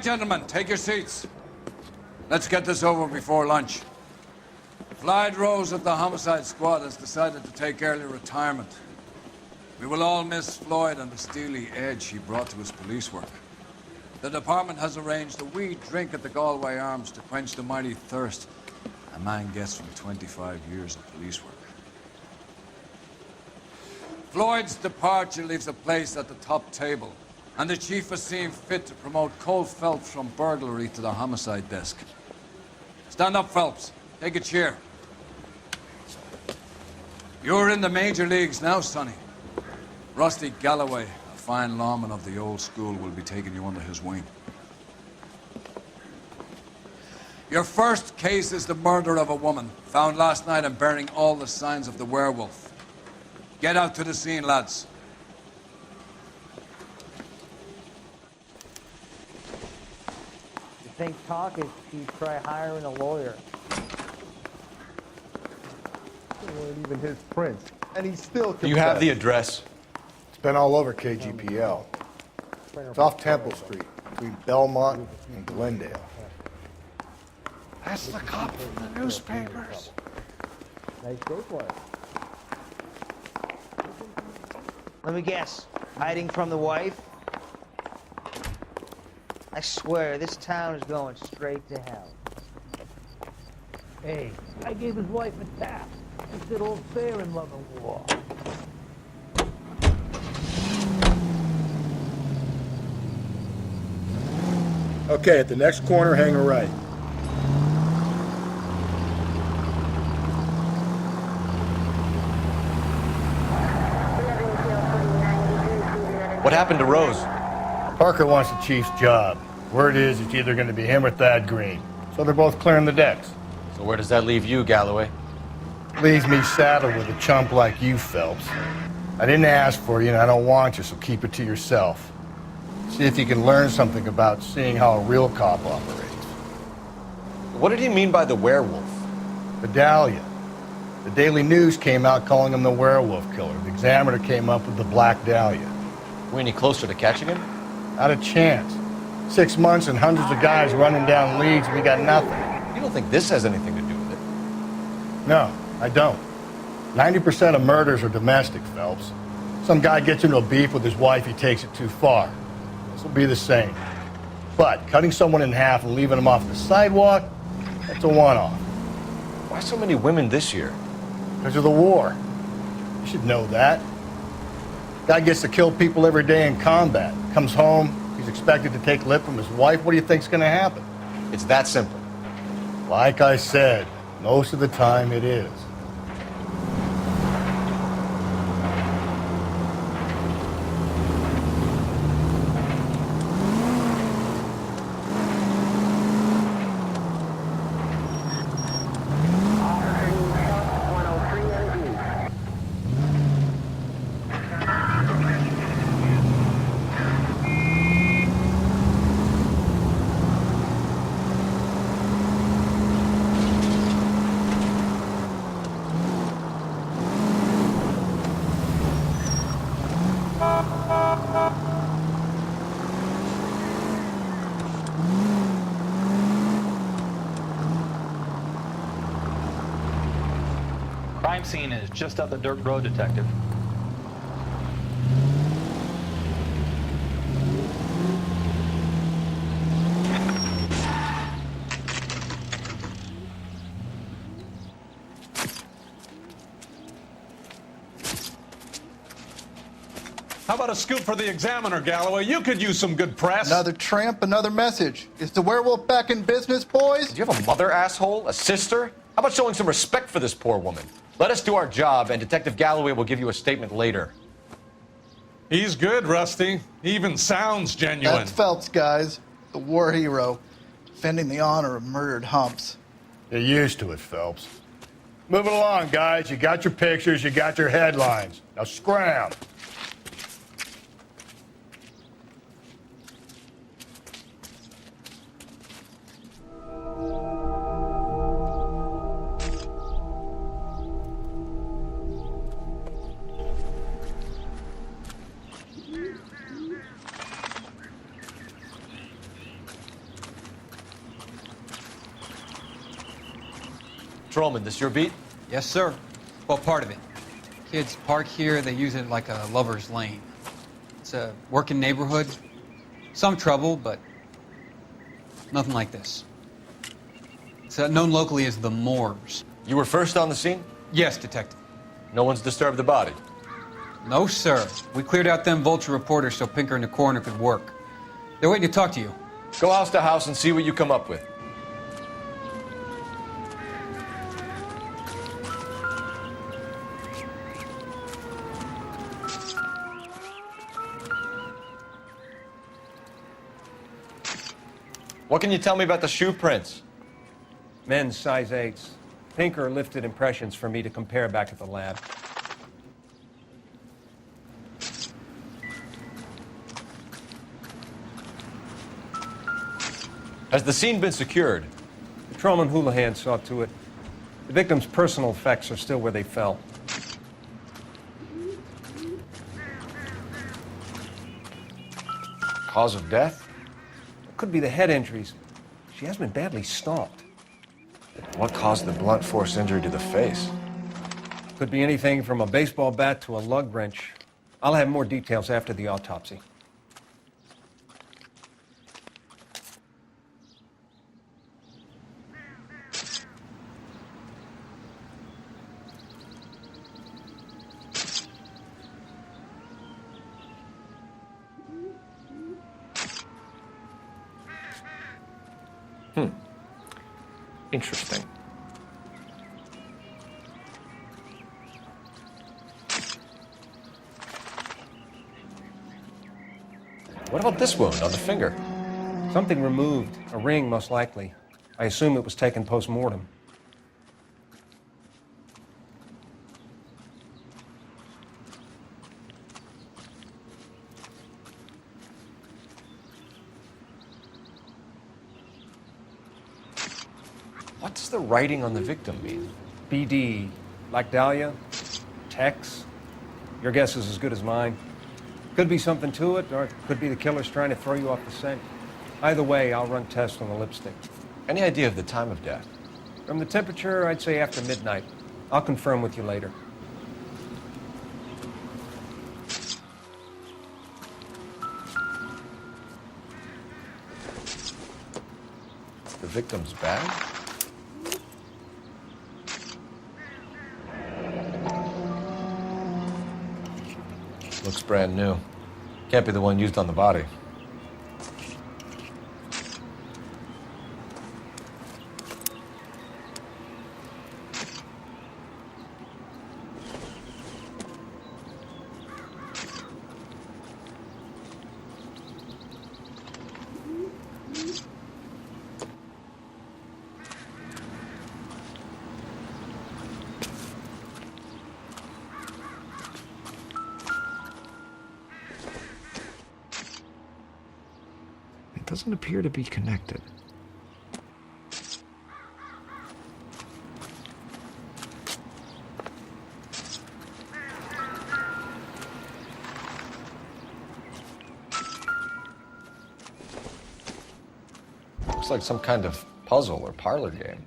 right, gentlemen, take your seats. Let's get this over before lunch. Clyde Rose of the Homicide Squad has decided to take early retirement. We will all miss Floyd and the steely edge he brought to his police work. The department has arranged a wee drink at the Galway Arms to quench the mighty thirst a man gets from 25 years of police work. Floyd's departure leaves a place at the top table, and the chief has seen fit to promote Cole Phelps from burglary to the homicide desk. Stand up, Phelps. Take a chair. You're in the major leagues now, Sonny. Rusty Galloway, a fine lawman of the old school, will be taking you under his wing. Your first case is the murder of a woman, found last night and bearing all the signs of the werewolf. Get out to the scene, lads. You think talk is you try hiring a lawyer? It wasn't even his prints, and he still confessed. You have the address. It's been all over KGPL. It's off Temple Street, between Belmont and Glendale. That's the cop from the newspapers. Nice day for it. Let me guess. Hiding from the wife? I swear, this town is going straight to hell. Hey, I gave his wife a tap. He said all fair in love and war. Okay, at the next corner, hang a right. What happened to Rose? Parker wants the chief's job. Word is it's either going to be him or Thad Green. So they're both clearing the decks. So where does that leave you, Galloway? Leaves me saddled with a chump like you, Phelps. I didn't ask for you, and I don't want you, so keep it to yourself. See if you can learn something about seeing how a real cop operates. What did he mean by the werewolf? Vidalia. The Daily News came out calling him the werewolf killer. The Examiner came up with the Black Dahlia. We any closer to catching him? Not a chance. 6 months and hundreds of guys running down leads, and we got nothing. You don't think this has anything to do with it? No, I don't. 90% of murders are domestic, Phelps. Some guy gets into a beef with his wife, he takes it too far. This will be the same. But cutting someone in half and leaving them off the sidewalk, that's a one-off. Why so many women this year? Because of the war. You should know that. Guy gets to kill people every day in combat. Comes home, he's expected to take lip from his wife. What do you think's gonna happen? It's that simple. Like I said, most of the time it is. Crime scene is just up the dirt road, Detective. How about a scoop for the Examiner, Galloway? You could use some good press. Another tramp, another message. Is the werewolf back in business, boys? Do you have a mother, asshole? A sister? How about showing some respect for this poor woman? Let us do our job, and Detective Galloway will give you a statement later. He's good, Rusty. He even sounds genuine. That's Phelps, guys. The war hero. Defending the honor of murdered humps. You're used to it, Phelps. Moving along, guys. You got your pictures, you got your headlines. Now scram. Patrolman, this your beat? Yes, sir. Well, part of it. Kids park here, they use it like a lover's lane. It's a working neighborhood. Some trouble, but nothing like this. It's known locally as the Moors. You were first on the scene? Yes, Detective. No one's disturbed the body? No, sir. We cleared out them vulture reporters so Pinker and the coroner could work. They're waiting to talk to you. Go house to house and see what you come up with. What can you tell me about the shoe prints? Men's size 8s. Pinker lifted impressions for me to compare back at the lab. Has the scene been secured? Patrolman Houlihan saw to it. The victim's personal effects are still where they fell. Cause of death? It could be the head injuries. She has been badly stalked. What caused the blunt force injury to the face? Could be anything from a baseball bat to a lug wrench. I'll have more details after the autopsy. Interesting. What about this wound on the finger? Something removed. A ring, most likely. I assume it was taken post-mortem. What does the writing on the victim mean? BD. Like Dahlia? Tex? Your guess is as good as mine. Could be something to it, or it could be the killer's trying to throw you off the scent. Either way, I'll run tests on the lipstick. Any idea of the time of death? From the temperature, I'd say after midnight. I'll confirm with you later. The victim's bag? Looks brand new. Can't be the one used on the body. Doesn't appear to be connected. Looks like some kind of puzzle or parlor game.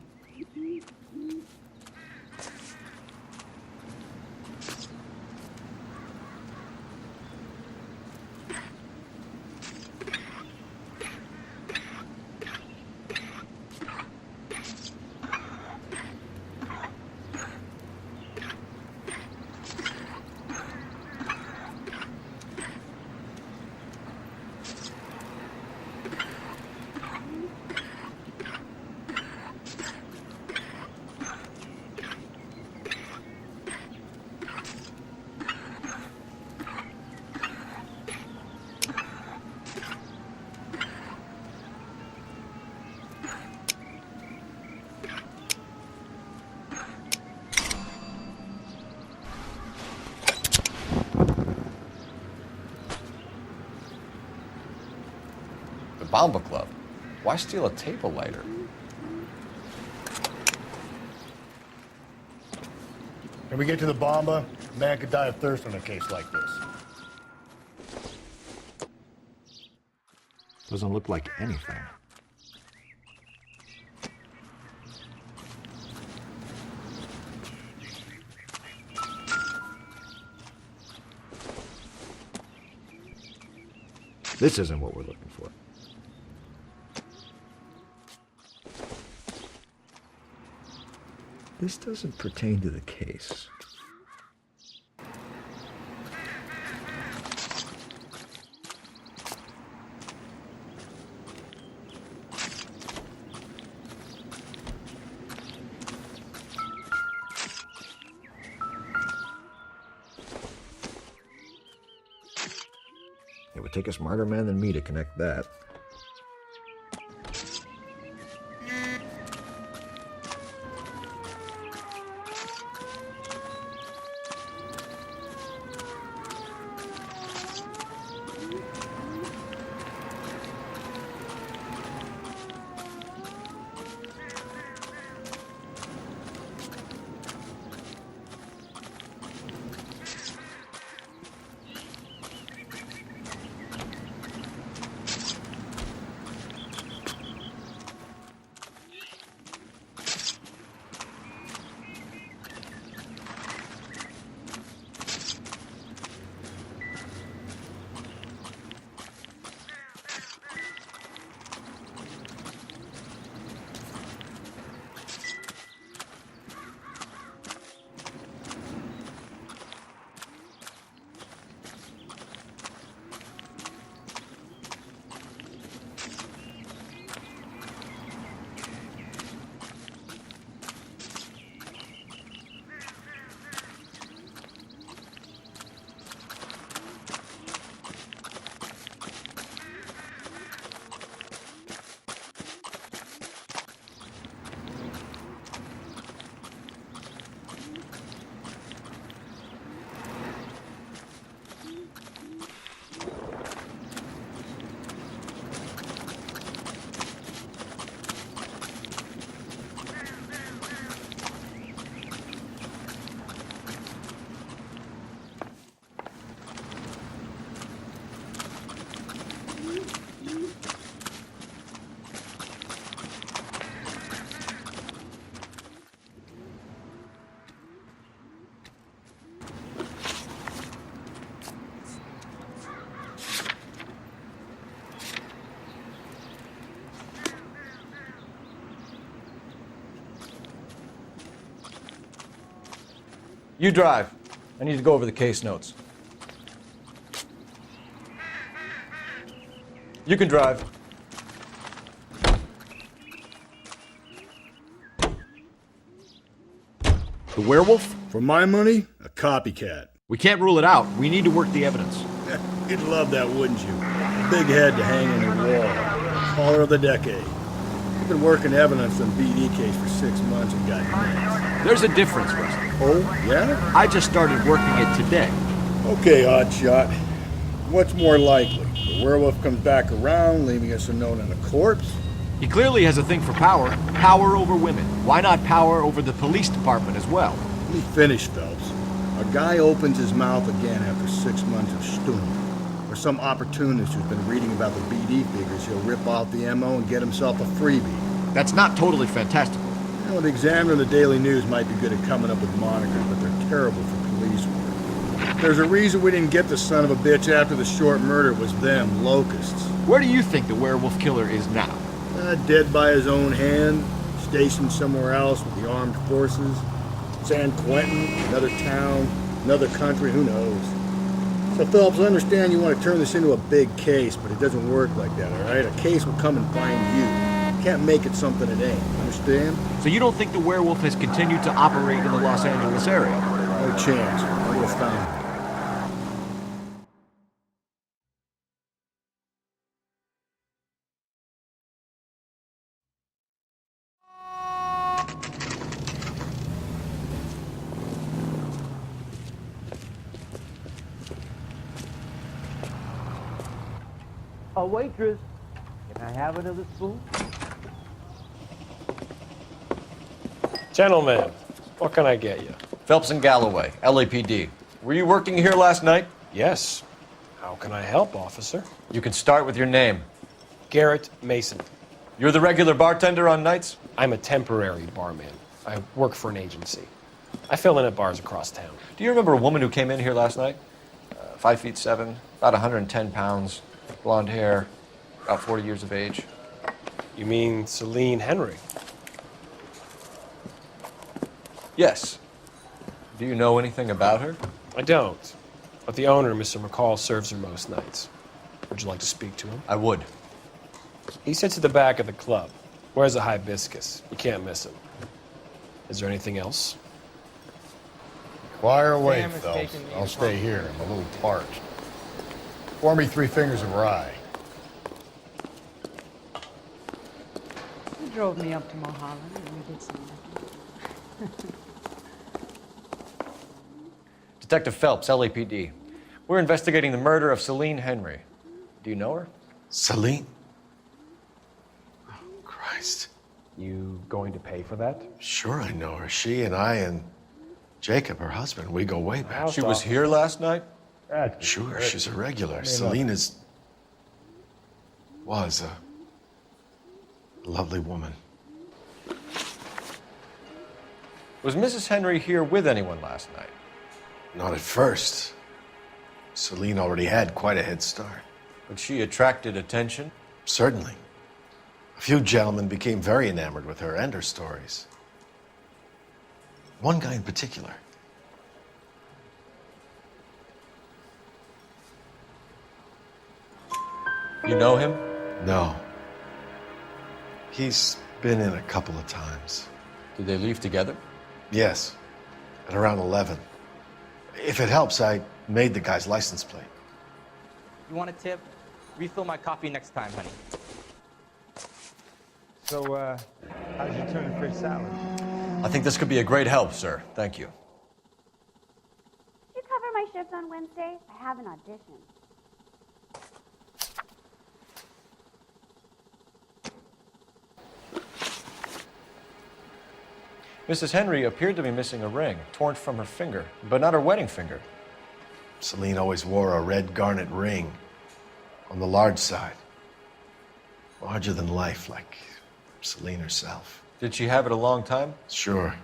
Bomba Club. Why steal a table lighter? When we get to the Bomba, a man could die of thirst on a case like this. Doesn't look like anything. This isn't what we're looking for. This doesn't pertain to the case. It would take a smarter man than me to connect that. You drive. I need to go over the case notes. You can drive. The werewolf? For my money, a copycat. We can't rule it out. We need to work the evidence. You'd love that, wouldn't you? Big head to hang on your wall. Caller of the decade. You've been working evidence on BD case for 6 months and got nailed. There's a difference, Rusty. Oh, yeah? I just started working it today. Okay, oddshot. What's more likely? The werewolf comes back around, leaving us unknown on a corpse? He clearly has a thing for power. Power over women. Why not power over the police department as well? Let me finish, Phelps. A guy opens his mouth again after 6 months of stewing. Or some opportunist who's been reading about the BD figures, he'll rip off the MO and get himself a freebie. That's not totally fantastical. You know, the Examiner and the Daily News might be good at coming up with monikers, but they're terrible for police work. There's a reason we didn't get the son of a bitch after the short murder. It was them, locusts. Where do you think the werewolf killer is now? Dead by his own hand, stationed somewhere else with the armed forces. San Quentin, another town, another country, who knows? So, Phelps, I understand you want to turn this into a big case, but it doesn't work like that, all right? A case will come and find you. You can't make it something it ain't, understand? So you don't think the werewolf has continued to operate in the Los Angeles area? No chance. I would have found him. A waitress, can I have another spoon? Gentlemen, what can I get you? Phelps and Galloway, LAPD. Were you working here last night? Yes. How can I help, officer? You can start with your name. Garrett Mason. You're the regular bartender on nights? I'm a temporary barman. I work for an agency. I fill in at bars across town. Do you remember a woman who came in here last night? 5'7", about 110 pounds. blonde hair, about 40 years of age. You mean Celine Henry? Yes. Do you know anything about her? I don't. But the owner, Mr. McCall, serves her most nights. Would you like to speak to him? I would. He sits at the back of the club. Wears a hibiscus. You can't miss him. Is there anything else? Fire away, Sam is Phelps. taking the I'll stay here. I'm a little parched. Pour me 3 fingers of rye. He drove me up to Mulholland and we did some. Detective Phelps, LAPD. We're investigating the murder of Celine Henry. Do you know her? Celine? Oh, Christ. You going to pay for that? Sure I know her. She and I and Jacob, her husband, we go way back. She was here last night? Sure, she's a regular. Celine was a lovely woman. Was Mrs. Henry here with anyone last night? Not at first. Celine already had quite a head start. But she attracted attention? Certainly. A few gentlemen became very enamored with her and her stories. One guy in particular. You know him? No. He's been in a couple of times. Did they leave together? Yes. At around 11. If it helps, I made the guy's license plate. You want a tip? Refill my coffee next time, honey. So, how did you turn the fish salad? I think this could be a great help, sir. Thank you. Did you cover my shift on Wednesday? I have an audition. Mrs. Henry appeared to be missing a ring, torn from her finger, but not her wedding finger. Celine always wore a red garnet ring on the large side. Larger than life, like Celine herself. Did she have it a long time? Sure.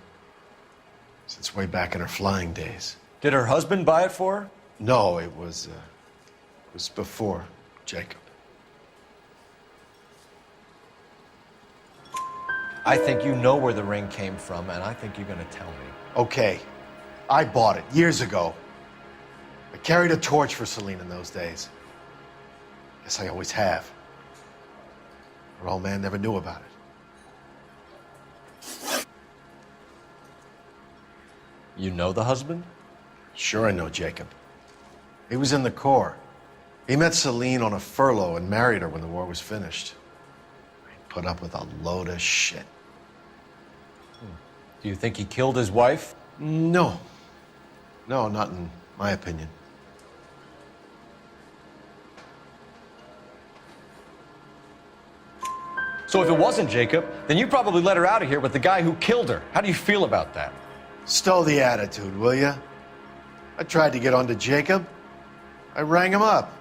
Since way back in her flying days. Did her husband buy it for her? No, it was before Jacob. I think you know where the ring came from, and I think you're going to tell me. Okay. I bought it years ago. I carried a torch for Celine in those days. Guess I always have. Her old man never knew about it. You know the husband? Sure I know Jacob. He was in the Corps. He met Celine on a furlough and married her when the war was finished. He put up with a load of shit. Do you think he killed his wife? No. No, not in my opinion. So if it wasn't Jacob, then you probably let her out of here with the guy who killed her. How do you feel about that? Stow the attitude, will ya? I tried to get onto Jacob. I rang him up.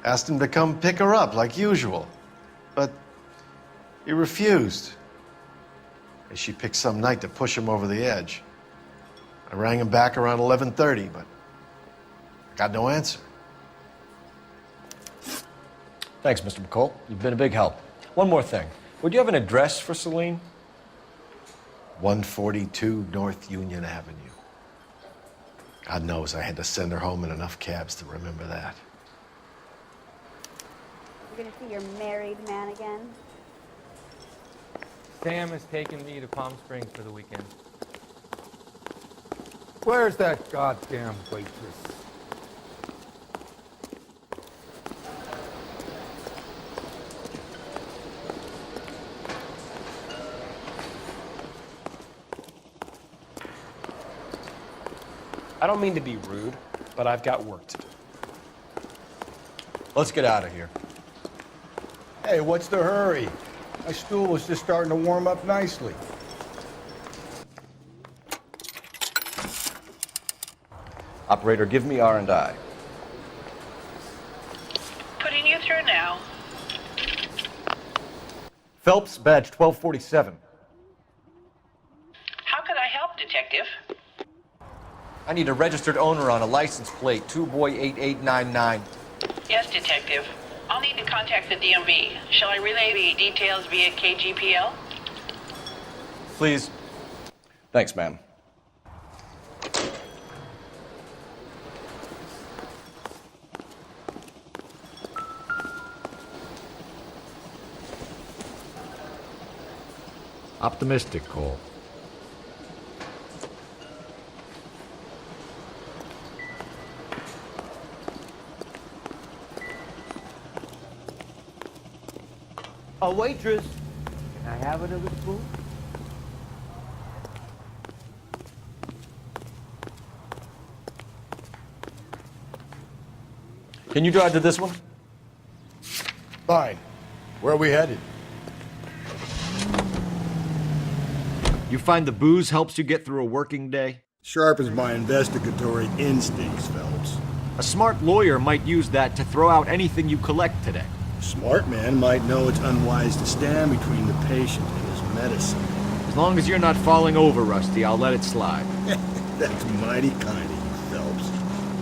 Asked him to come pick her up like usual. But he refused. She picked some night to push him over the edge. I rang him back around 11:30, but I got no answer. Thanks, Mr. McCall. You've been a big help. One more thing. Would you have an address for Celine? 142 North Union Avenue. God knows I had to send her home in enough cabs to remember that. You're gonna see your married man again? Sam has taken me to Palm Springs for the weekend. Where's that goddamn waitress? I don't mean to be rude, but I've got work to do. Let's get out of here. Hey, what's the hurry? My stool was just starting to warm up nicely. Operator, give me R&I. Putting you through now. Phelps, badge 1247. How could I help, Detective? I need a registered owner on a license plate, 2boy8899. Yes, Detective. I'll need to contact the DMV. Shall I relay the details via KGPL? Please. Thanks, ma'am. Optimistic, Cole. A waitress. Can I have another spoon? Can you drive to this one? Fine. Where are we headed? You find the booze helps you get through a working day? Sharpens my investigatory instincts, Phelps. A smart lawyer might use that to throw out anything you collect today. A smart man might know it's unwise to stand between the patient and his medicine. As long as you're not falling over, Rusty, I'll let it slide. That's mighty kind of you, Phelps.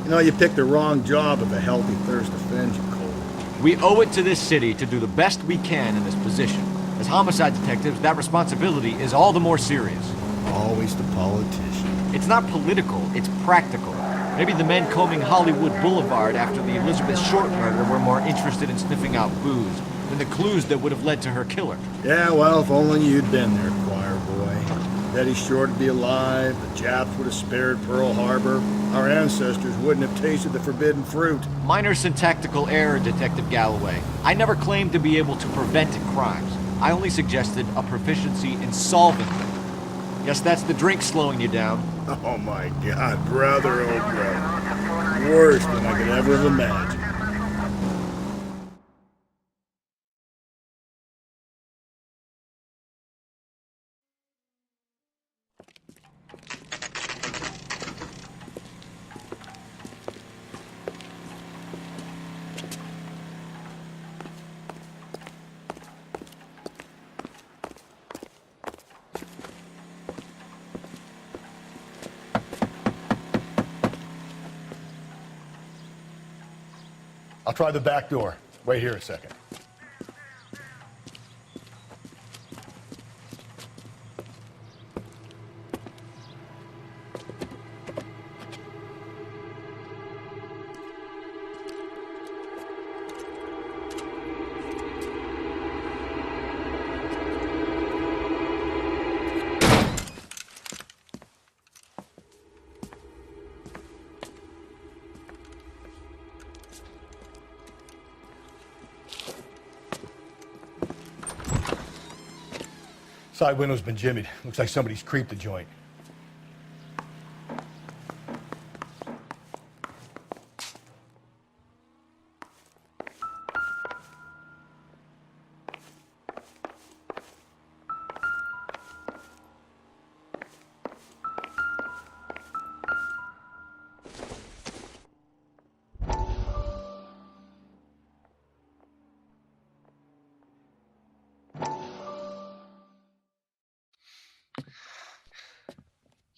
You know, you picked the wrong job if a healthy thirst offends you, Cole. We owe it to this city to do the best we can in this position. As homicide detectives, that responsibility is all the more serious. Always the politician. It's not political, it's practical. Maybe the men combing Hollywood Boulevard after the Elizabeth Short murder were more interested in sniffing out booze than the clues that would have led to her killer. Yeah, well, if only you'd been there, choir boy. Betty Short would be alive, the Japs would have spared Pearl Harbor, our ancestors wouldn't have tasted the forbidden fruit. Minor syntactical error, Detective Galloway. I never claimed to be able to prevent crimes. I only suggested a proficiency in solving them. Guess that's the drink slowing you down. Oh my God, brother, oh brother. Worse than I could ever have imagined. I'll try the back door. Wait here a second. Side window's been jimmied. Looks like somebody's creeped the joint.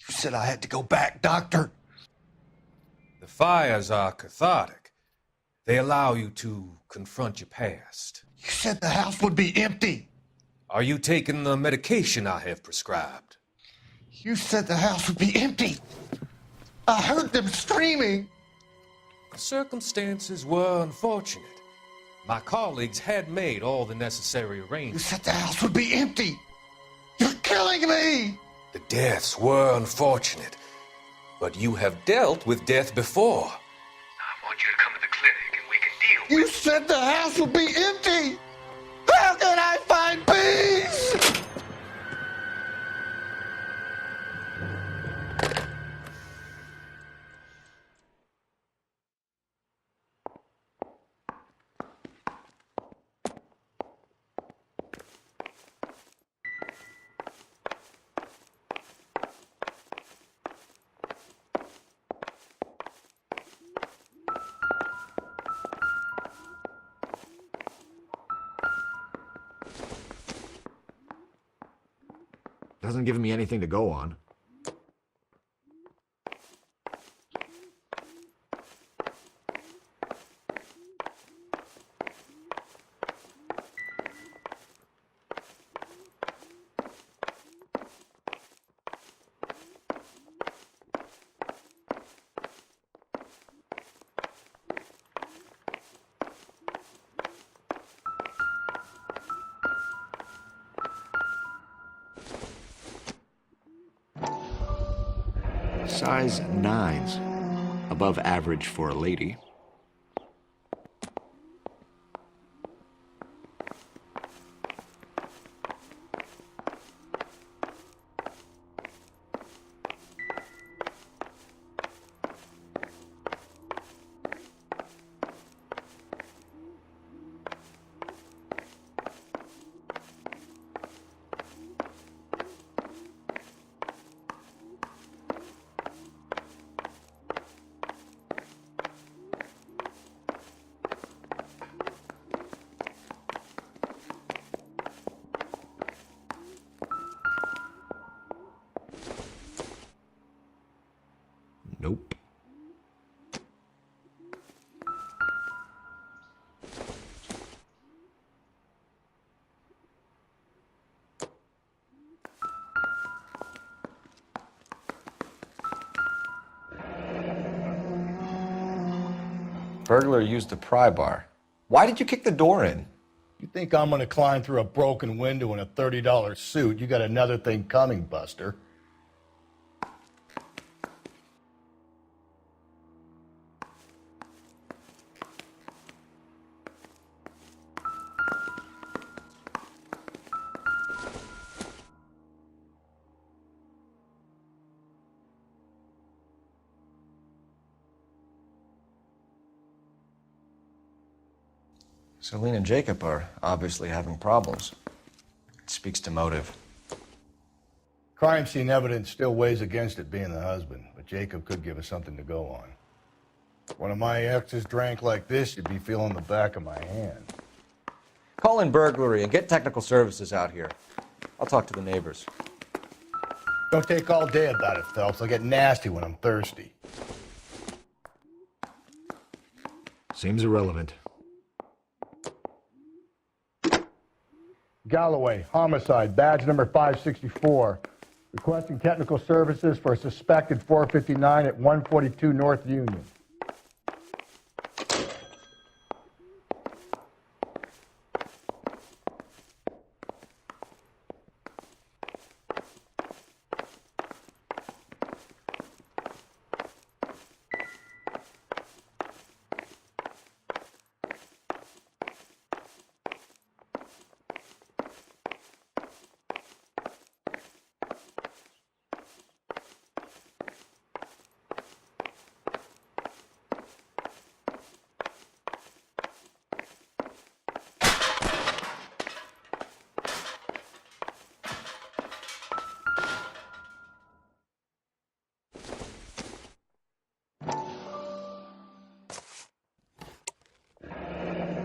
Said I had to go back, Doctor. The fires are cathartic. They allow you to confront your past. You said the house would be empty. Are you taking the medication I have prescribed? You said the house would be empty. I heard them screaming. The circumstances were unfortunate. My colleagues had made all the necessary arrangements. You said the house would be empty. You're killing me. The deaths were unfortunate, but you have dealt with death before. I want you to come to the clinic and we can deal with it. You said the house would be empty. How can I find peace? Doesn't give me anything to go on. Size 9s. Above average for a lady. Nope. Burglar used the pry bar. Why did you kick the door in? You think I'm gonna climb through a broken window in a $30 suit? You got another thing coming, Buster. Celine and Jacob are obviously having problems. It speaks to motive. Crime scene evidence still weighs against it being the husband, but Jacob could give us something to go on. One of my exes drank like this, you'd be feeling the back of my hand. Call in burglary and get technical services out here. I'll talk to the neighbors. Don't take all day about it, Phelps. I'll get nasty when I'm thirsty. Seems irrelevant. Galloway, homicide, badge number 564. Requesting technical services for a suspected 459 at 142 North Union.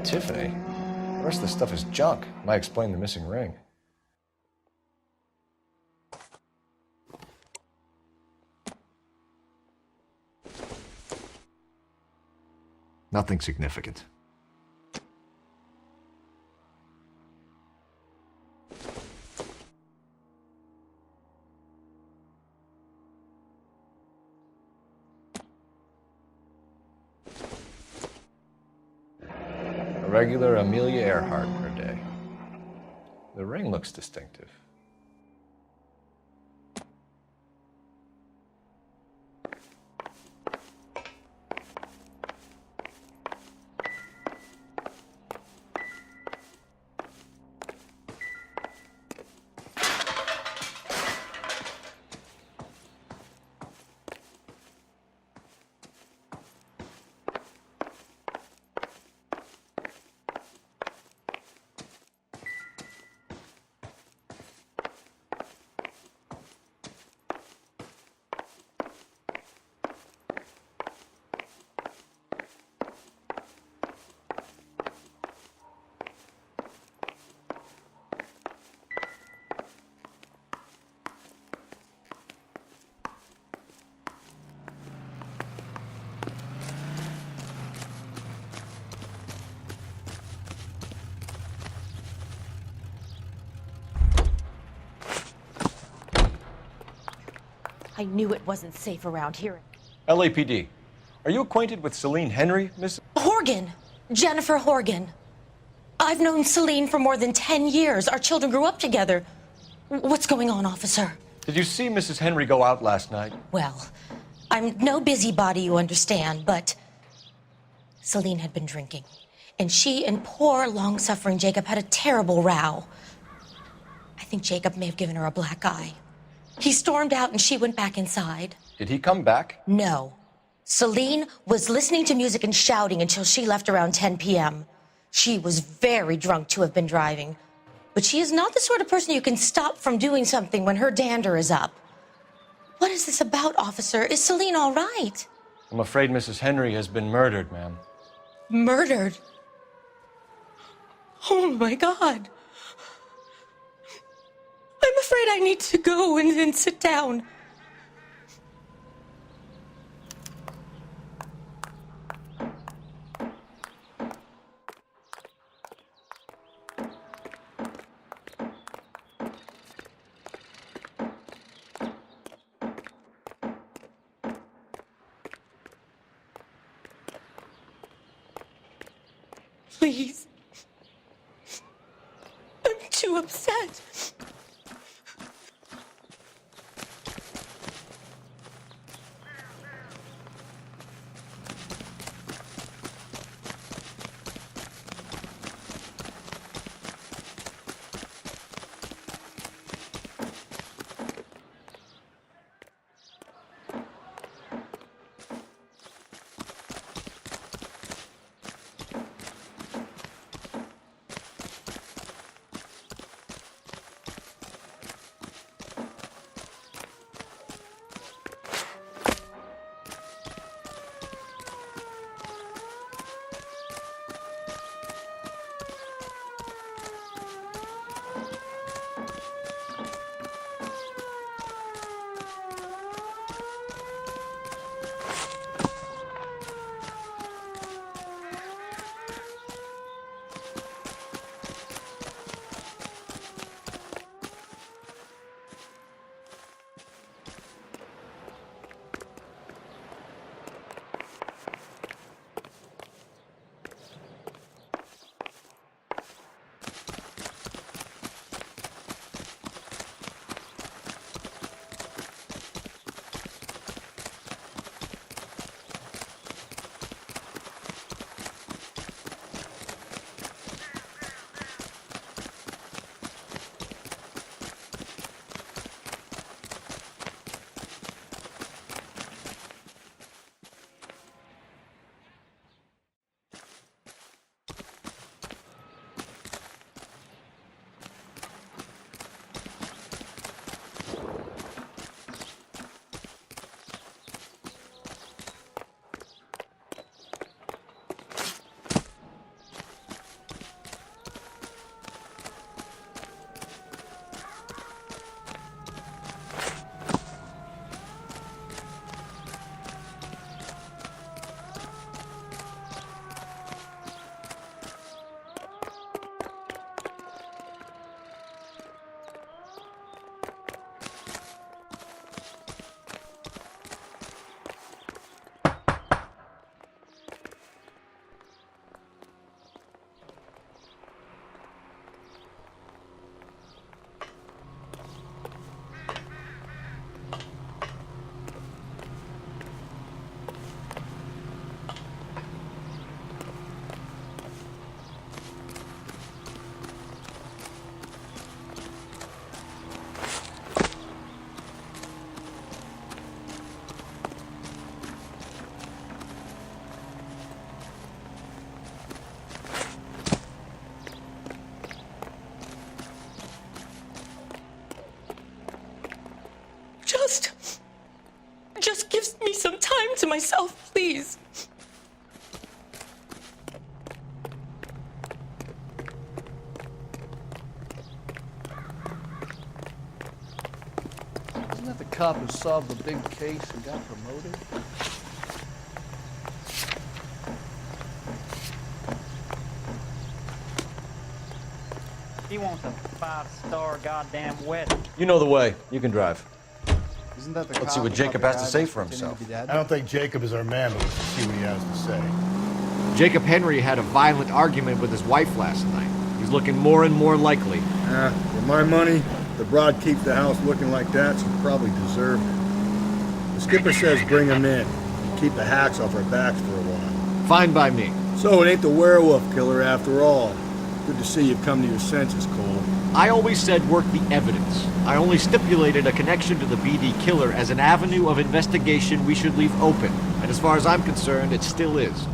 Tiffany? The rest of the stuff is junk. Might explain the missing ring. Nothing significant. Regular Amelia Earhart per day. The ring looks distinctive. I knew it wasn't safe around here. LAPD. Are you acquainted with Celine Henry, Miss? Horgan! Jennifer Horgan. I've known Celine for more than 10 years. Our children grew up together. What's going on, officer? Did you see Mrs. Henry go out last night? Well, I'm no busybody, you understand, but Celine had been drinking, and she and poor, long-suffering Jacob had a terrible row. I think Jacob may have given her a black eye. He stormed out, and she went back inside. Did he come back? No. Celine was listening to music and shouting until she left around 10 p.m. She was very drunk to have been driving, but she is not the sort of person you can stop from doing something when her dander is up. What is this about, officer? Is Celine all right? I'm afraid Mrs. Henry has been murdered, ma'am. Murdered? Oh, my God. I'm afraid I need to go and sit down. Please. I'm too upset. Just give me some time to myself, please. Isn't that the cop who solved the big case and got promoted? He wants a 5-star goddamn wedding. You know the way. You can drive. Isn't that the Let's cop see what who Jacob got has to the say guy for pretending to himself. be dead? I don't think Jacob is our man, but let's see what he has to say. Jacob Henry had a violent argument with his wife last night. He's looking more and more likely. For my money, the broad keeps the house looking like that, she probably deserved it. The skipper says bring him in. Keep the hacks off our backs for a while. Fine by me. So it ain't the werewolf killer after all. Good to see you've come to your senses, Cole. I always said work the evidence. I only stipulated a connection to the BD killer as an avenue of investigation we should leave open. And as far as I'm concerned, it still is.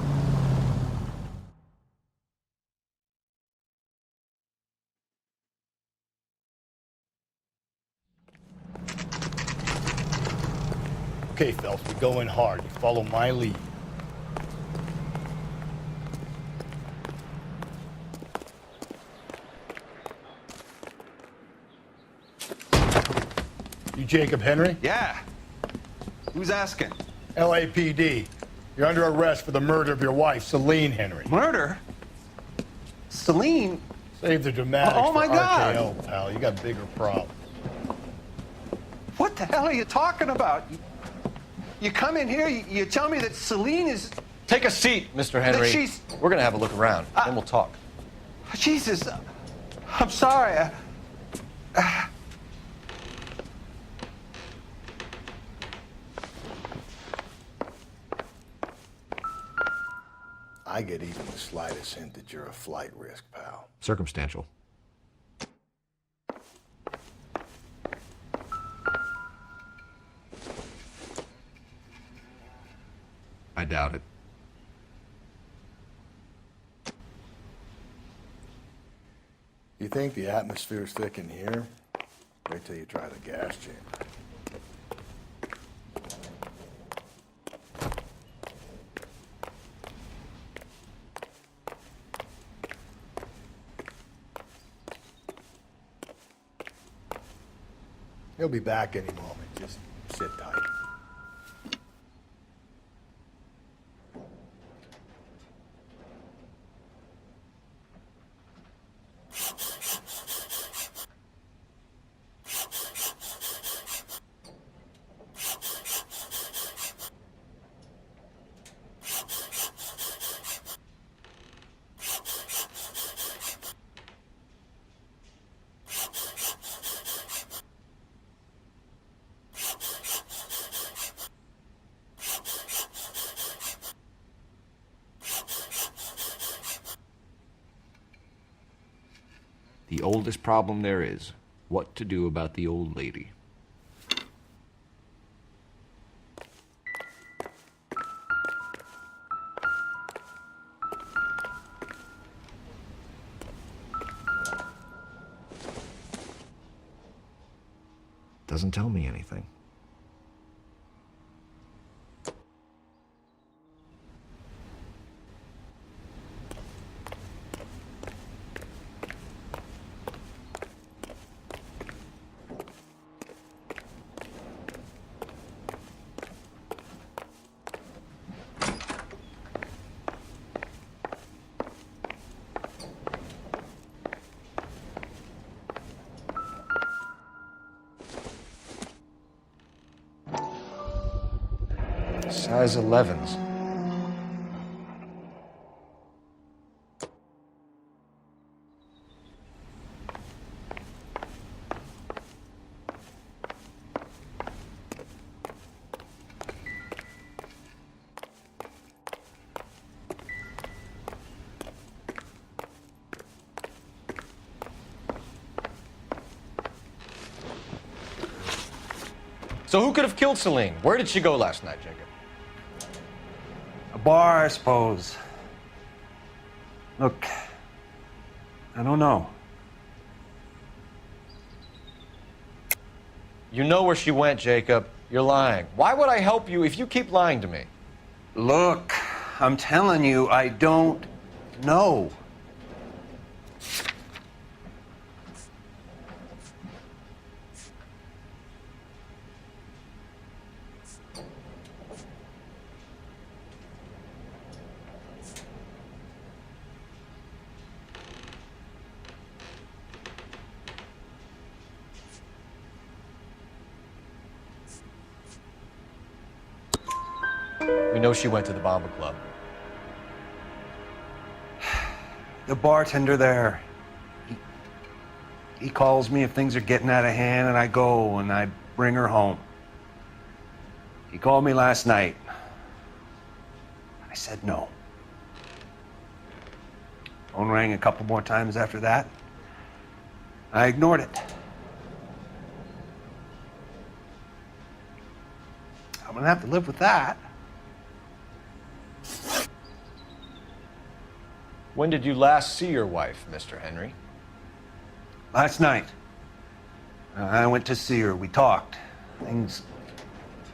Okay, Phelps, we go in hard. You follow my lead. You Jacob Henry? Yeah. Who's asking? LAPD. You're under arrest for the murder of your wife, Celine Henry. Murder? Celine? Save the dramatics Oh, my for God. RKO, pal. You got bigger problems. What the hell are you talking about? You come in here, you tell me that Celine is... Take a seat, Mr. Henry. That she's... We're gonna have a look around, then we'll talk. Jesus, I'm sorry. I get even the slightest hint that you're a flight risk, pal. Circumstantial. I doubt it. You think the atmosphere's thick in here? Wait till you try the gas chamber. He'll be back any moment. Just sit tight. The oldest problem there is, what to do about the old lady. Doesn't tell me anything. Size 11s. So who could have killed Celine? Where did she go last night, Jacob? A bar, I suppose. Look, I don't know. You know where she went, Jacob. You're lying. Why would I help you if you keep lying to me? Look, I'm telling you, I don't know. We know she went to the Bomber Club. The bartender there, He calls me if things are getting out of hand, and I go and I bring her home. He called me last night. I said no. Phone rang a couple more times after that. I ignored it. I'm gonna have to live with that. When did you last see your wife, Mr. Henry? Last night. I went to see her. We talked. Things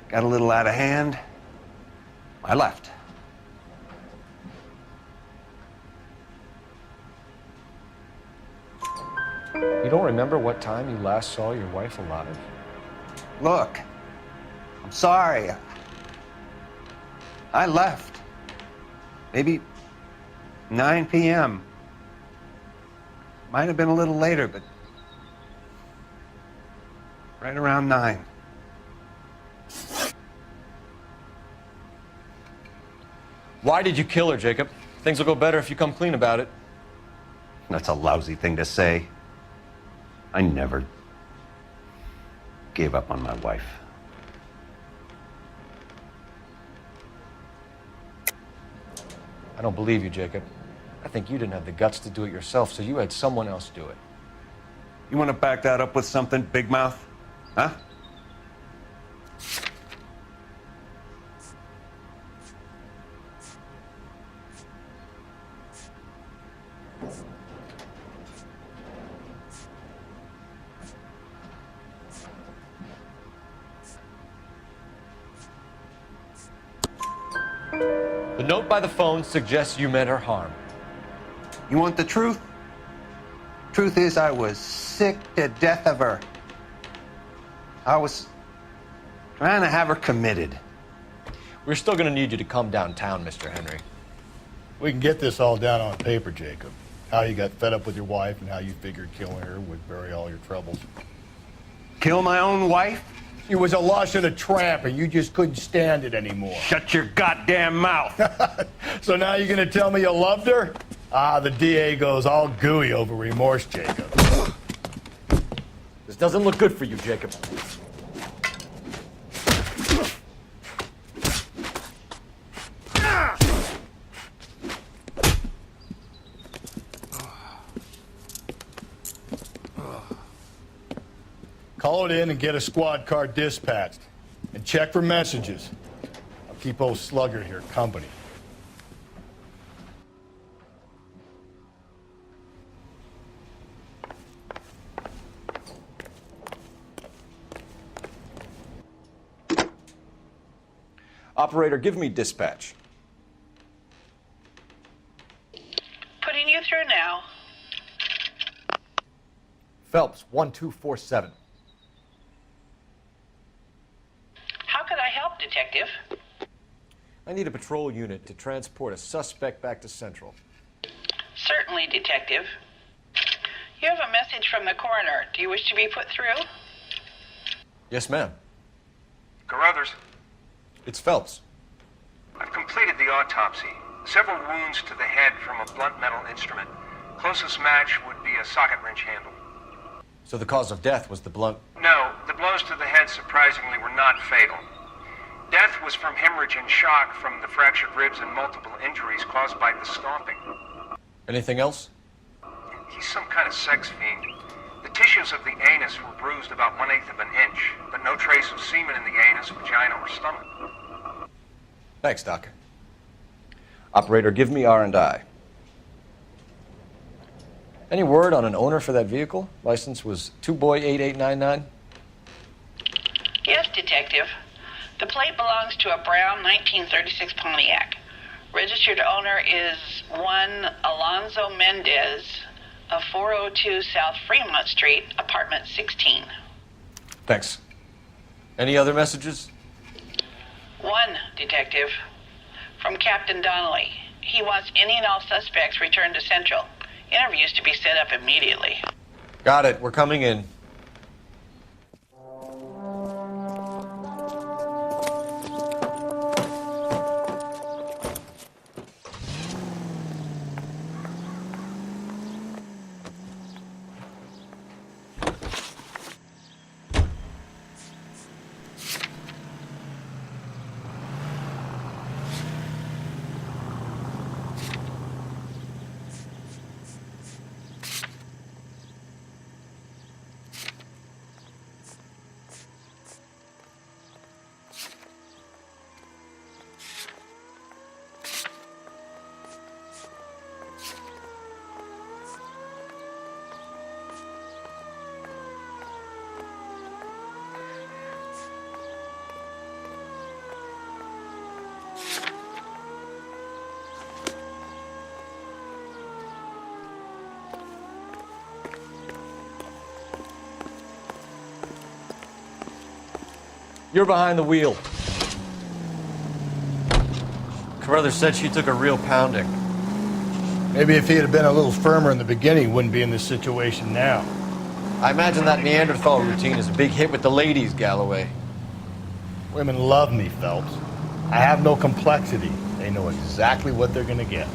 got a little out of hand. I left. You don't remember what time you last saw your wife alive? Look, I'm sorry. I left. Maybe 9 p.m. Might have been a little later, but right around 9. Why did you kill her, Jacob? Things will go better if you come clean about it. That's a lousy thing to say. I never gave up on my wife. I don't believe you, Jacob. I think you didn't have the guts to do it yourself, so you had someone else do it. You want to back that up with something, Big Mouth? Huh? The note by the phone suggests you meant her harm. You want the truth? Truth is, I was sick to death of her. I was trying to have her committed. We're still going to need you to come downtown, Mr. Henry. We can get this all down on paper, Jacob. How you got fed up with your wife and how you figured killing her would bury all your troubles. Kill my own wife? She was a lush and a tramp, and you just couldn't stand it anymore. Shut your goddamn mouth. So now you're gonna tell me you loved her? Ah, the DA goes all gooey over remorse, Jacob. This doesn't look good for you, Jacob. Call it in and get a squad car dispatched. And check for messages. I'll keep old Slugger here company. Operator, give me dispatch. Putting you through now. Phelps, 1247. How could I help, Detective? I need a patrol unit to transport a suspect back to Central. Certainly, Detective. You have a message from the coroner. Do you wish to be put through? Yes, ma'am. Carruthers, It's Phelps. I've completed the autopsy. Several wounds to the head from a blunt metal instrument. Closest match would be a socket wrench handle. So the cause of death was the blunt... No, the blows to the head surprisingly were not fatal. Death was from hemorrhage and shock from the fractured ribs and multiple injuries caused by the stomping. Anything else? He's some kind of sex fiend. The tissues of the anus were bruised about 1/8 of an inch, but no trace of semen in the anus, vagina, or stomach. Thanks, Doc. Operator, give me R&I. Any word on an owner for that vehicle? License was 2boy8899. Yes, Detective. The plate belongs to a brown 1936 Pontiac. Registered owner is one Alonzo Mendez of 402 South Fremont Street, apartment 16. Thanks. Any other messages? One, Detective. From Captain Donnelly. He wants any and all suspects returned to Central. Interviews to be set up immediately. Got it. We're coming in. You're behind the wheel. Carruthers said she took a real pounding. Maybe if he had been a little firmer in the beginning, he wouldn't be in this situation now. I imagine that Neanderthal routine is a big hit with the ladies, Galloway. Women love me, Phelps. I have no complexity. They know exactly what they're gonna get.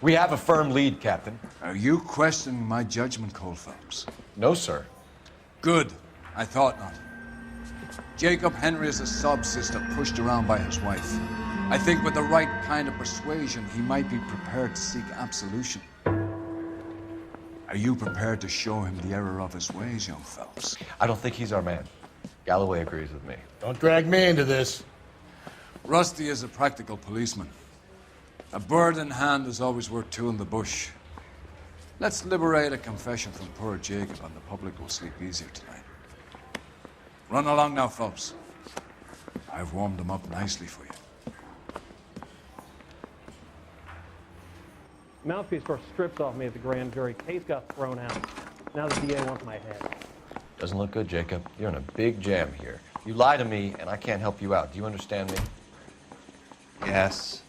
We have a firm lead, Captain. Are you questioning my judgment, Cole Phelps? No, sir. Good. I thought not. Jacob Henry is a sub-sister pushed around by his wife. I think with the right kind of persuasion, he might be prepared to seek absolution. Are you prepared to show him the error of his ways, young Phelps? I don't think he's our man. Galloway agrees with me. Don't drag me into this. Rusty is a practical policeman. A bird in hand is always worth two in the bush. Let's liberate a confession from poor Jacob, and the public will sleep easier tonight. Run along now, Phelps. I've warmed them up nicely for you. Mouthpiece got stripped off me at the grand jury. Case got thrown out. Now the DA wants my head. Doesn't look good, Jacob. You're in a big jam here. You lie to me, and I can't help you out. Do you understand me? Yes.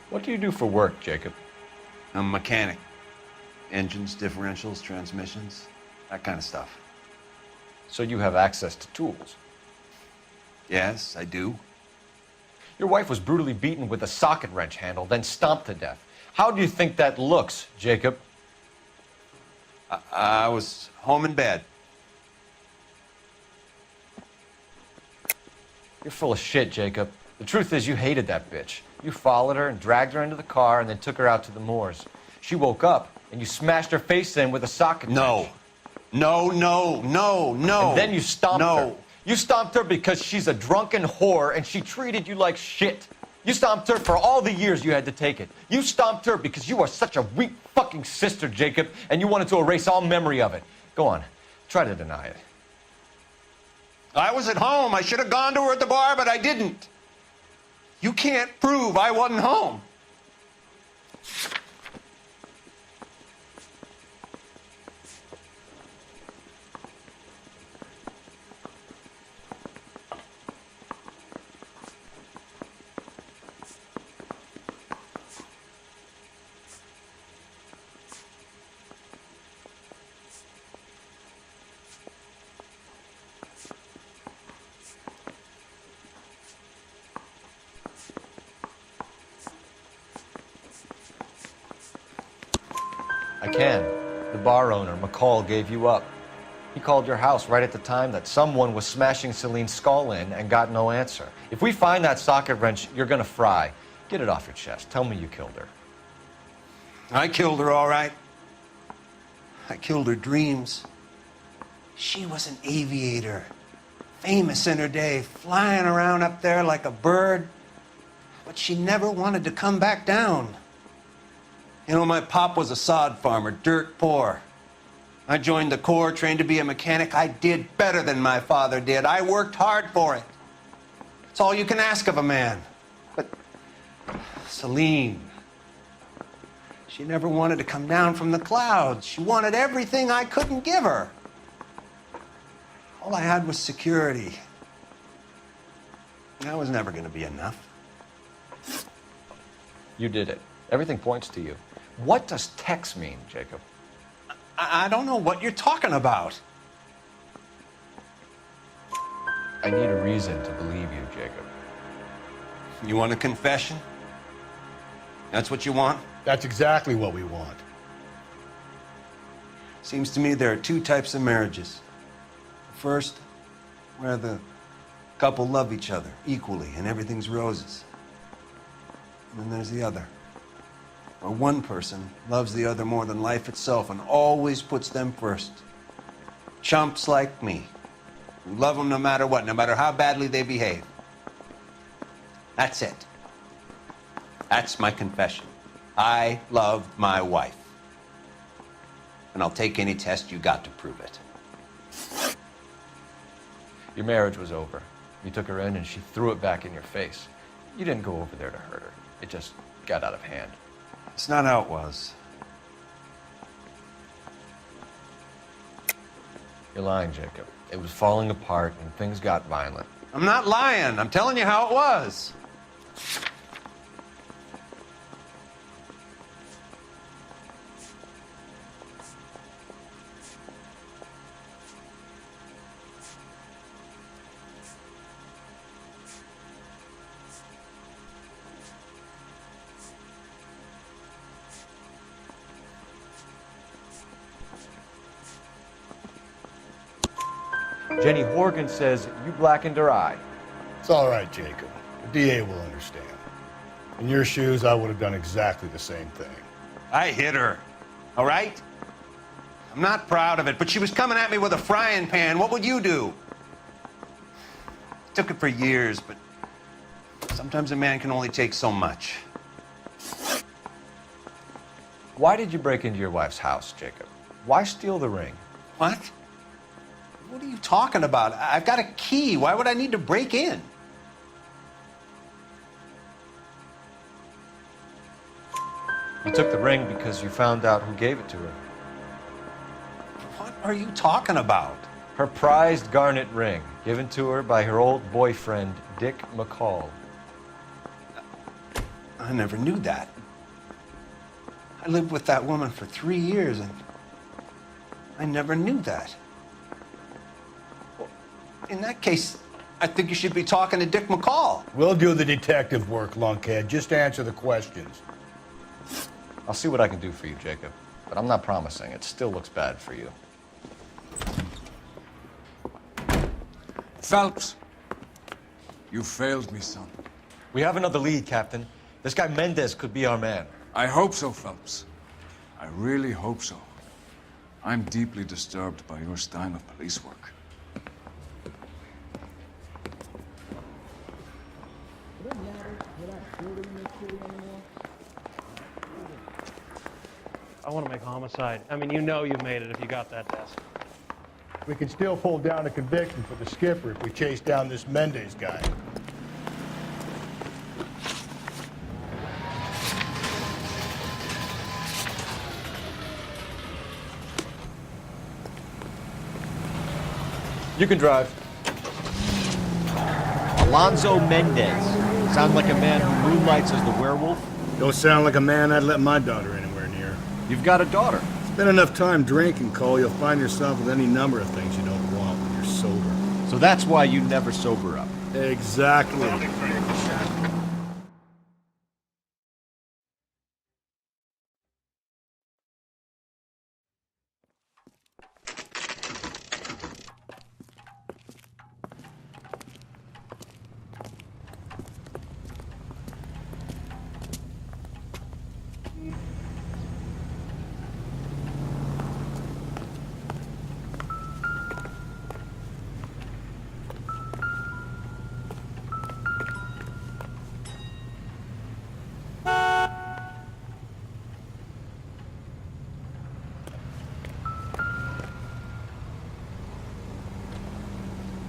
What do you do for work, Jacob? I'm a mechanic. Engines, differentials, transmissions, that kind of stuff. So you have access to tools? Yes, I do. Your wife was brutally beaten with a socket wrench handle, then stomped to death. How do you think that looks, Jacob? I was home in bed. You're full of shit, Jacob. The truth is you hated that bitch. You followed her and dragged her into the car and then took her out to the moors. She woke up and you smashed her face in with a socket wrench. No. And then you stomped her. You stomped her because she's a drunken whore and she treated you like shit. You stomped her for all the years you had to take it. You stomped her because you are such a weak fucking sister, Jacob, and you wanted to erase all memory of it. Go on. Try to deny it. I was at home. I should have gone to her at the bar, but I didn't. You can't prove I wasn't home. I can. The bar owner, McCall, gave you up. He called your house right at the time that someone was smashing Celine's skull in and got no answer. If we find that socket wrench, you're gonna fry. Get it off your chest. Tell me you killed her. I killed her, all right. I killed her dreams. She was an aviator, famous in her day, flying around up there like a bird. But she never wanted to come back down. You know, my pop was a sod farmer, dirt poor. I joined the Corps, trained to be a mechanic. I did better than my father did. I worked hard for it. It's all you can ask of a man. But Celine, she never wanted to come down from the clouds. She wanted everything I couldn't give her. All I had was security. That was never going to be enough. You did it. Everything points to you. What does Tex mean, Jacob? I don't know what you're talking about. I need a reason to believe you, Jacob. You want a confession? That's what you want? That's exactly what we want. Seems to me there are two types of marriages. First, where the couple love each other equally and everything's roses. And then there's the other, where one person loves the other more than life itself and always puts them first. Chumps like me, who love them no matter what, no matter how badly they behave. That's it. That's my confession. I loved my wife. And I'll take any test you got to prove it. Your marriage was over. You took her in and she threw it back in your face. You didn't go over there to hurt her. It just got out of hand. It's not how it was. You're lying, Jacob. It was falling apart and things got violent. I'm not lying. I'm telling you how it was. Jenny Horgan says you blackened her eye. It's all right, Jacob. The DA will understand. In your shoes, I would have done exactly the same thing. I hit her. All right? I'm not proud of it, but she was coming at me with a frying pan. What would you do? Took it for years, but sometimes a man can only take so much. Why did you break into your wife's house, Jacob? Why steal the ring? What? What are you talking about? I've got a key. Why would I need to break in? You took the ring because you found out who gave it to her. What are you talking about? Her prized garnet ring, given to her by her old boyfriend, Dick McCall. I never knew that. I lived with that woman for 3 years, and I never knew that. In that case, I think you should be talking to Dick McCall. We'll do the detective work, lunkhead. Just answer the questions. I'll see what I can do for you, Jacob. But I'm not promising. It still looks bad for you. Phelps, you failed me, son. We have another lead, Captain. This guy Mendez could be our man. I hope so, Phelps. I really hope so. I'm deeply disturbed by your style of police work. I want to make homicide. I mean, you know you've made it if you got that desk. We can still pull down a conviction for the skipper if we chase down this Mendez guy. You can drive. Alonzo Mendez. Sound like a man who moonlights as the werewolf? Don't sound like a man I'd let my daughter anywhere near. You've got a daughter. Spend enough time drinking, Cole, you'll find yourself with any number of things you don't want when you're sober. So that's why you never sober up. Exactly.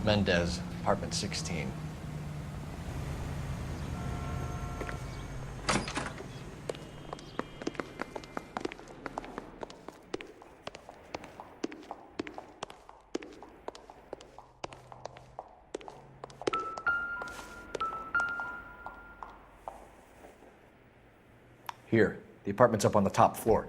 Mendez, apartment 16. Here, the apartment's up on the top floor.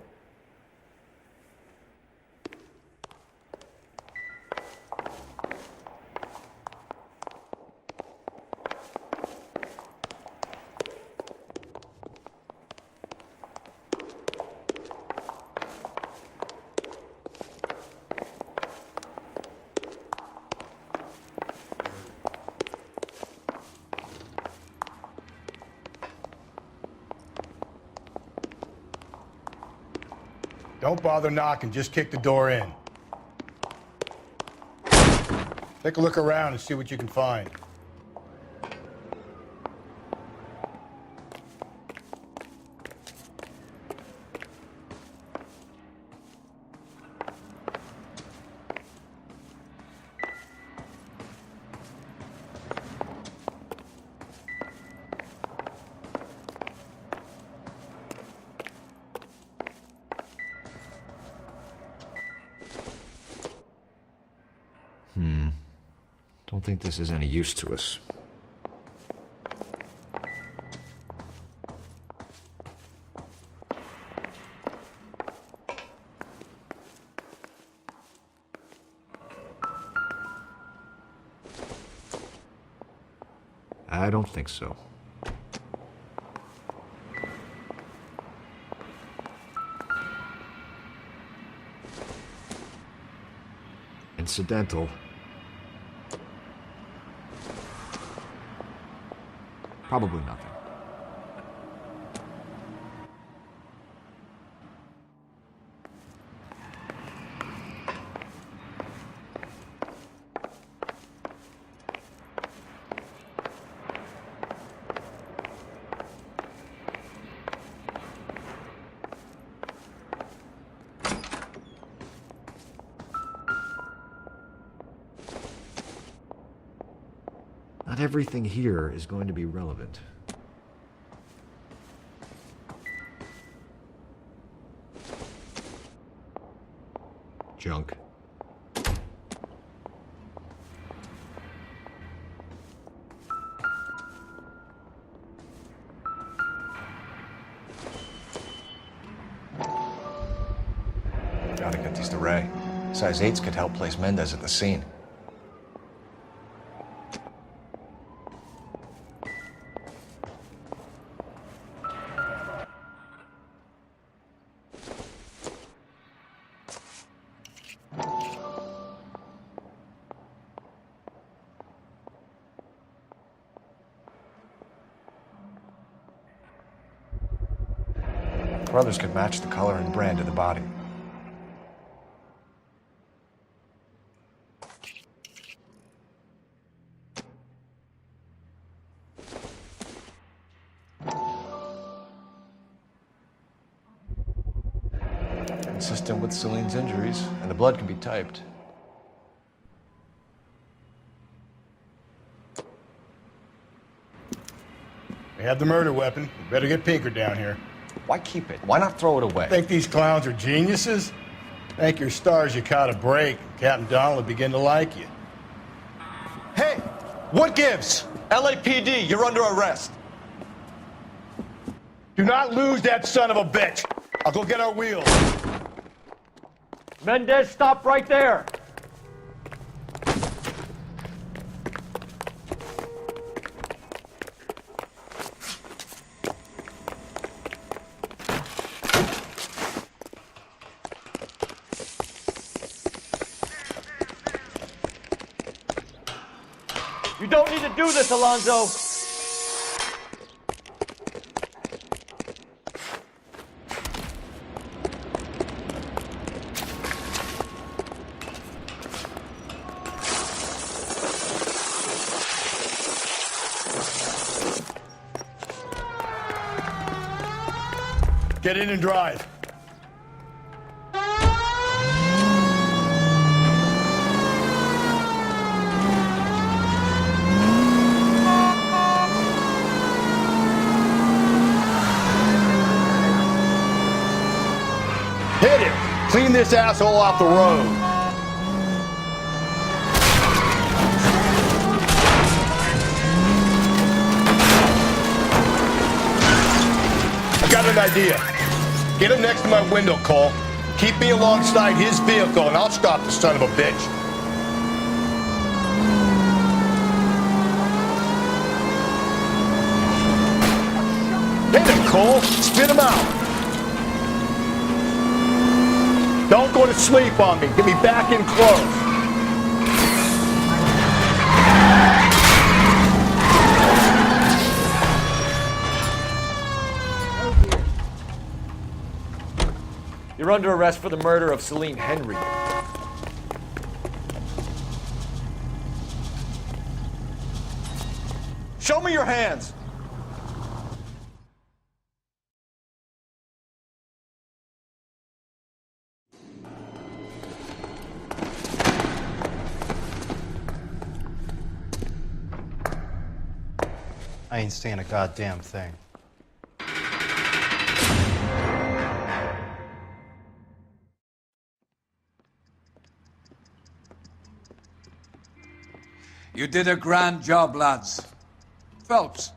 Don't bother knocking, just kick the door in. Take a look around and see what you can find. think this is any use to us. I don't think so. Incidental. Probably nothing. Not everything here is going to be relevant. Junk. Gotta get these to Ray. Size 8s could help place Mendez at the scene. Brothers could match the color and brand of the body. Consistent with Celine's injuries, and the blood can be typed. We have the murder weapon. We better get Pinker down here. Why keep it? Why not throw it away? Think these clowns are geniuses? Thank your stars you caught a break. Captain Donald will begin to like you. Hey! What gives? LAPD, you're under arrest. Do not lose that son of a bitch. I'll go get our wheels. Mendez, stop right there! You don't need to do this, Alonzo! Get in and drive. Hit him! Clean this asshole off the road. I got an idea. Get him next to my window, Cole. Keep me alongside his vehicle, and I'll stop the son of a bitch. Hit him, Cole. Spit him out. Don't go to sleep on me. Get me back in close. You're under arrest for the murder of Celine Henry. Show me your hands! I ain't saying a goddamn thing. You did a grand job, lads. Phelps,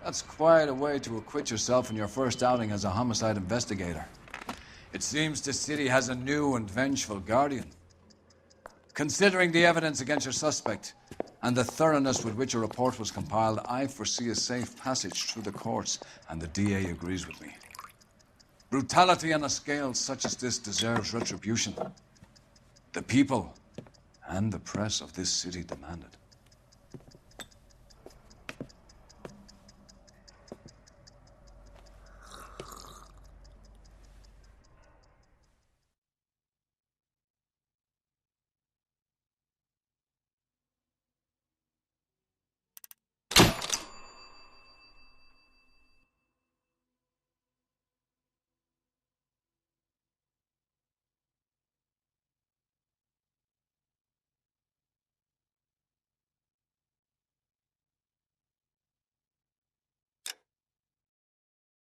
that's quite a way to acquit yourself in your first outing as a homicide investigator. It seems the city has a new and vengeful guardian. Considering the evidence against your suspect and the thoroughness with which a report was compiled, I foresee a safe passage through the courts, and the DA agrees with me. Brutality on a scale such as this deserves retribution. The people and the press of this city demand it.